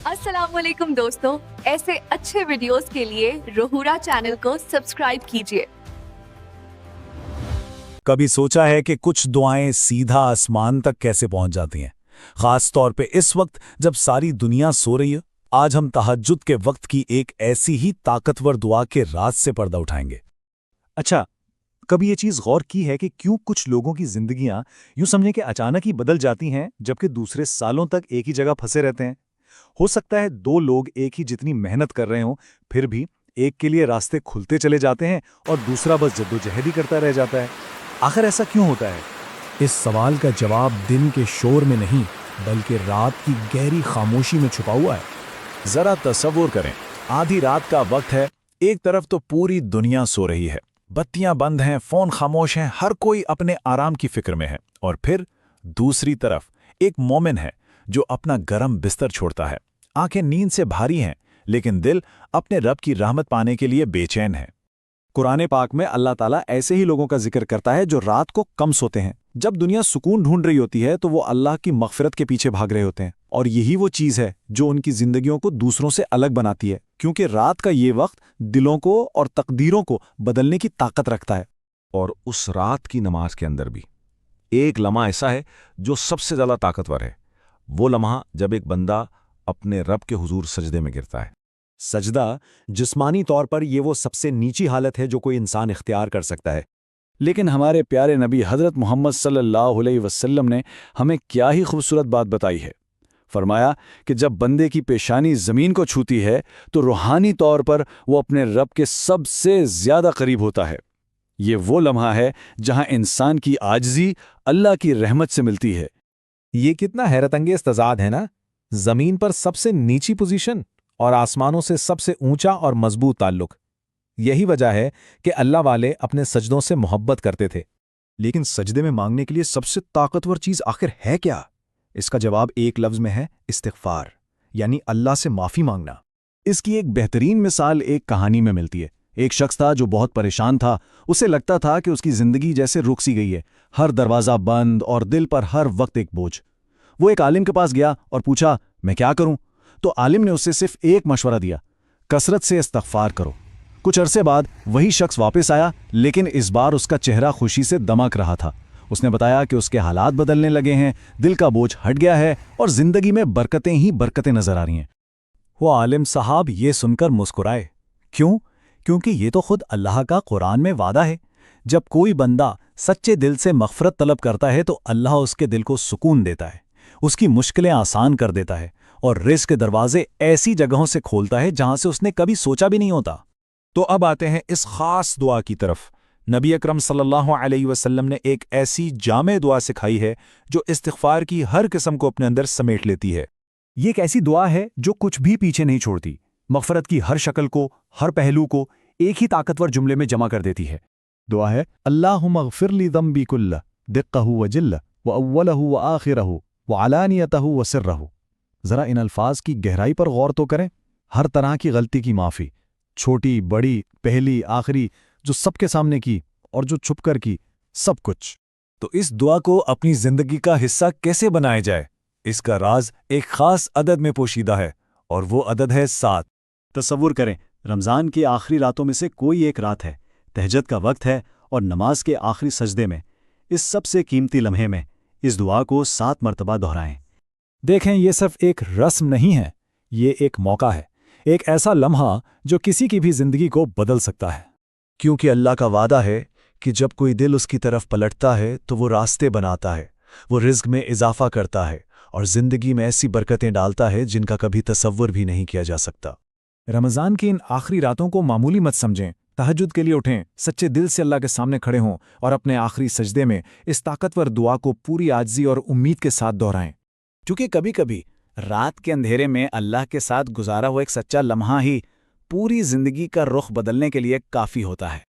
अस्सलाम वालेकुम दोस्तों, ऐसे अच्छे वीडियोस के लिए रोहुरा चैनल को सब्सक्राइब कीजिए। कभी सोचा है कि कुछ दुआएं सीधा आसमान तक कैसे पहुंच जाती हैं, खास तौर पे इस वक्त जब सारी दुनिया सो रही है। आज हम तहज्जुद के वक्त की एक ऐसी ही ताकतवर दुआ के राज से पर्दा उठाएंगे। अच्छा, कभी ये चीज़ गौर की है कि क्यों कुछ लोगों की जिंदगियां यूं समझें कि अचानक ही बदल जाती हैं, जबकि दूसरे सालों तक एक ही जगह फंसे रहते हैं। हो सकता है दो लोग एक ही जितनी मेहनत कर रहे हों, फिर भी एक के लिए रास्ते खुलते चले जाते हैं और दूसरा बस जद्दोजहद ही करता रह जाता है। आखिर ऐसा क्यों होता है? इस सवाल का जवाब दिन के शोर में नहीं, बल्कि रात की गहरी खामोशी में छुपा हुआ है। जरा तसव्वुर करें, आधी रात का वक्त है, एक तरफ तो पूरी दुनिया सो रही है, बत्तियां बंद हैं, फोन खामोश हैं, हर कोई अपने आराम की फिक्र में है। और फिर दूसरी तरफ एक मोमिन है जो अपना गरम बिस्तर छोड़ता है। आंखें नींद से भारी हैं, लेकिन दिल अपने रब की रहमत पाने के लिए बेचैन है। कुरान पाक में अल्लाह ताला ऐसे ही लोगों का जिक्र करता है जो रात को कम सोते हैं। जब दुनिया सुकून ढूंढ रही होती है तो वो अल्लाह की मग़फ़िरत के पीछे भाग रहे होते हैं, और यही वो चीज़ है जो उनकी जिंदगियों को दूसरों से अलग बनाती है, क्योंकि रात का ये वक्त दिलों को और तकदीरों को बदलने की ताकत रखता है। और उस रात की नमाज के अंदर भी एक लम्हा ऐसा है जो सबसे ज़्यादा ताकतवर है। वो लम्हा जब एक बंदा अपने रब के हुजूर सजदे में गिरता है। सजदा जिस्मानी तौर पर ये वो सबसे नीची हालत है जो कोई इंसान इख्तियार कर सकता है। लेकिन हमारे प्यारे नबी हज़रत मोहम्मद सल्लल्लाहु अलैहि वसल्लम ने हमें क्या ही खूबसूरत बात बताई है। फरमाया कि जब बंदे की पेशानी ज़मीन को छूती है तो रूहानी तौर पर वो अपने रब के सबसे ज़्यादा करीब होता है। ये वो लम्हा है जहाँ इंसान की आजिज़ी अल्लाह की रहमत से मिलती है। ये कितना हैरतअंगेज तज़ाद है ना, ज़मीन पर सबसे नीची पोजीशन और आसमानों से सबसे ऊंचा और मजबूत ताल्लुक। यही वजह है कि अल्लाह वाले अपने सजदों से मोहब्बत करते थे। लेकिन सजदे में मांगने के लिए सबसे ताकतवर चीज़ आखिर है क्या? इसका जवाब एक लफ्ज़ में है, इस्तिग़फ़ार, यानी अल्लाह से माफ़ी मांगना। इसकी एक बेहतरीन मिसाल एक कहानी में मिलती है। एक शख्स था जो बहुत परेशान था। उसे लगता था कि उसकी ज़िंदगी जैसे रुक सी गई है, हर दरवाज़ा बंद और दिल पर हर वक्त एक बोझ। वो एक आलिम के पास गया और पूछा, मैं क्या करूं? तो आलिम ने उसे सिर्फ एक मशवरा दिया, कसरत से इस्तिग़फ़ार करो। कुछ अरसे बाद वही शख्स वापस आया, लेकिन इस बार उसका चेहरा खुशी से दमक रहा था। उसने बताया कि उसके हालात बदलने लगे हैं, दिल का बोझ हट गया है और जिंदगी में बरकतें ही बरकतें नजर आ रही हैं। वो आलिम साहब ये सुनकर मुस्कुराए। क्यों? क्योंकि ये तो खुद अल्लाह का कुरान में वादा है। जब कोई बंदा सच्चे दिल से मग़फ़िरत तलब करता है तो अल्लाह उसके दिल को सुकून देता है, उसकी मुश्किलें आसान कर देता है और रिज़्क़ के दरवाजे ऐसी जगहों से खोलता है जहां से उसने कभी सोचा भी नहीं होता। तो अब आते हैं इस खास दुआ की तरफ। नबी अकरम सल्लल्लाहु अलैहि वसल्लम ने एक ऐसी जामे दुआ सिखाई है जो इस्तिग़फ़ार की हर किस्म को अपने अंदर समेट लेती है। ये एक ऐसी दुआ है जो कुछ भी पीछे नहीं छोड़ती, मग़फ़िरत की हर शक्ल को, हर पहलू को एक ही ताकतवर जुमले में जमा कर देती है। दुआ है, अल्लाहुम्मा अग़फ़िर ली ज़ंबी कुल्लह दिक्कहु व जिल्लह व अव्वलहु व आखिरहु व अलानियतहु व सिर्रहु। ज़रा इन अल्फाज की गहराई पर गौर तो करें। हर तरह की गलती की माफ़ी, छोटी बड़ी, पहली आखिरी, जो सबके सामने की और जो छुप कर की, सब कुछ। तो इस दुआ को अपनी जिंदगी का हिस्सा कैसे बनाया जाए, इसका राज एक खास अदद में पोशीदा है, और वो अदद है 7। तसव्वुर करें, रमज़ान की आखिरी रातों में से कोई एक रात है, तहज्जुद का वक्त है, और नमाज के आखिरी सजदे में, इस सबसे कीमती लम्हे में इस दुआ को 7 मरतबा दोहराएं। देखें, ये सिर्फ एक रस्म नहीं है, ये एक मौका है, एक ऐसा लम्हा जो किसी की भी जिंदगी को बदल सकता है। क्योंकि अल्लाह का वादा है कि जब कोई दिल उसकी तरफ पलटता है तो वो रास्ते बनाता है, वो रिज़्क़ में इजाफा करता है और ज़िंदगी में ऐसी बरकतें डालता है जिनका कभी तसव्वुर भी नहीं किया जा सकता। रमज़ान की इन आखिरी रातों को मामूली मत समझें। तहज्जुद के लिए उठें, सच्चे दिल से अल्लाह के सामने खड़े हों और अपने आखिरी सजदे में इस ताकतवर दुआ को पूरी आजिज़ी और उम्मीद के साथ दोहराएं। क्योंकि कभी-कभी रात के अंधेरे में अल्लाह के साथ गुजारा हुआ एक सच्चा लम्हा ही पूरी जिंदगी का रुख बदलने के लिए काफ़ी होता है।